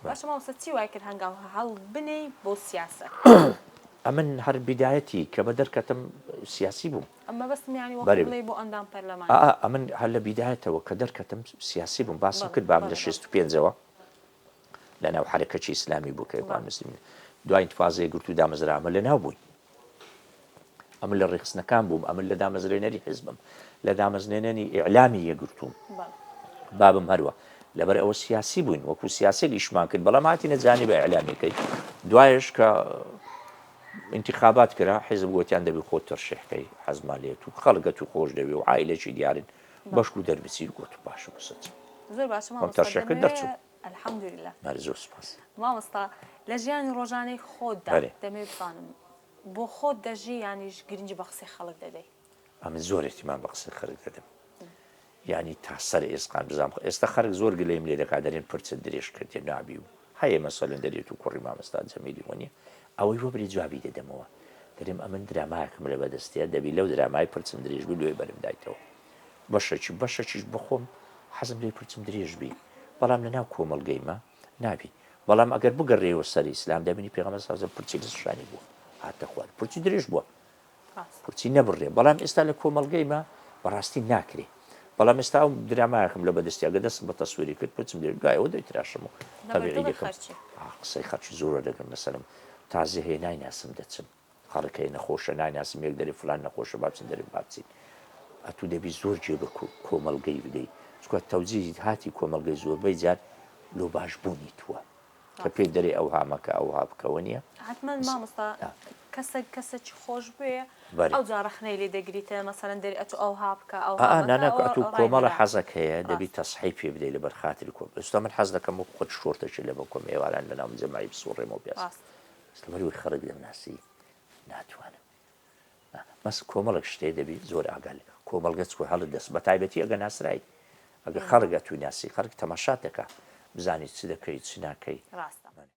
باشە مامۆستا چی وای کرد هەنگاو هەڵبنێی بۆ سیاسەت ئەمن هەر بیدایەتی کە بە دەرکەتم سیاسی بووم ئەمە بەستم ینی وەک بەێ بڵێ بۆ ئەندام پەرلەمان ئەمن هەر لە بیدایەتەوە کە دەرکەتم سیاسی بووم باسم کرد بام لە 65ەوە لە ناو حرەکەی ئیسلامی بوو کە ئێوان مسلمین دوای انتفاضەیە گرت و دامەزرا ئەمە لە ناو بووین ئەمن لە ڕێخستنەکان بووم ئەمن لە دامەزرێنەری حیزبم لە دامەزرێنەری ئیعلامی یەگرتووم بابم هەروە لەبەر ئەوە سیاسی بووین وەکو سیاسێک ئیشمان کرد بەڵام هاتی نەزانی بە ئیعلامیەکەی دوایش کە انتخابات کرا حیزب گوتیان دەبی خۆت تەرشیحکەی حەزمان لێت و خەڵکە تو خۆش دەوێ و عایلەکی دیارن بەشک و دەربچیر گوت و باشە بسەچ زۆر باشە تەرشیحکە دەرچوو الحەمدولله مەری زۆر سپاس مامۆستا لە ژیانی ڕۆژانەی خۆتدا دەمێ بزانم بۆ خۆت دەژی یانیش گرنگی بە قسەی خەڵک دەدەی ئەمن زۆر احتیمام بە قسەی خەڵک دەدەم یعنی تا سەر ئێسقان بزانم ئێستا خەڵک زۆر گلەیم لێ دەکات دەرێن پرچە درێژ کردێ نابی و هەیە مەسەلەن دەرێت و کوڕی مامۆستا جەمیلی وەنیە ئەوەی وەبری جوابی دەدەمەوە دەرێم ئەمن درامایەکم لە بەدەستەیە دەبی لەو درامای پرچم درێژ بوو لێ بەرم دایتەوە بەشەکیش بخۆم حەزم لێ پرچم درێژ بی بەڵام لە ناو کۆمەڵگەیمە نابی بەڵام ئەگەر بگەڕێەوە سەر ئیسلام دەبینی پێغەمبەر سازە پرچی لەشانی بووە هاتە خوارد پرچی درێژ بووە پرچی نەبڕێ بەڵام ئێستا لە کۆمەڵگەیمە بەڕاستی ناکرێ بەڵام ئێستا ئەو درامایەکم لە بەدەستی ئەگە دەستم بە تەسویری کرد پرچم درێژ دوایەوە دەیتراشم و تەبیعی دەکەم قسەی خەڵکی زۆرە دەگەم لەسەرم تازە هەیە نایناسم دەچم خەڵکەی نەخۆشە نایناسم یەک دەری فلان نەخۆشە باچین دەری باچین ئەتوو دەبی زۆر جێ بە کۆمەڵگەی بدەیت چکە تەوجیهی هاتی کۆمەڵگەی زۆربەی جار لۆ باشبوونی تووە کە پێی دەرێ ئەو هامەکە ئەو هابکەوە نییە حتمما مامۆستا کەسێکی خۆش بێ ئەو جارەخنەی لێ دەگریتە مەسەرەن دەری ئەتو ئەو هابکە ئەو ئەتوو کۆمەڵە حەزەک هەیە دەبی تەسحی پێ بدەیت لەبەر خاتری کۆ ئێستا من حەز دەکەم و خۆت شۆرتەشی لە بە کۆم ئێواران لە ناو جەماعی بسوڕێمەوە پیاس لەبەروی خەڵک دەمناسی ناتوانم مەس کۆمەڵک شتێ دەبی زۆر ئاگال کۆمەڵگە چکۆ هەڵت دەست بە تایبەتی ئەگە ناسرایی ئەگە خەڵک ئەتوی ناسی خەڵک تەماشات دەکات بزانیت چ دەکەیت چ ناکەی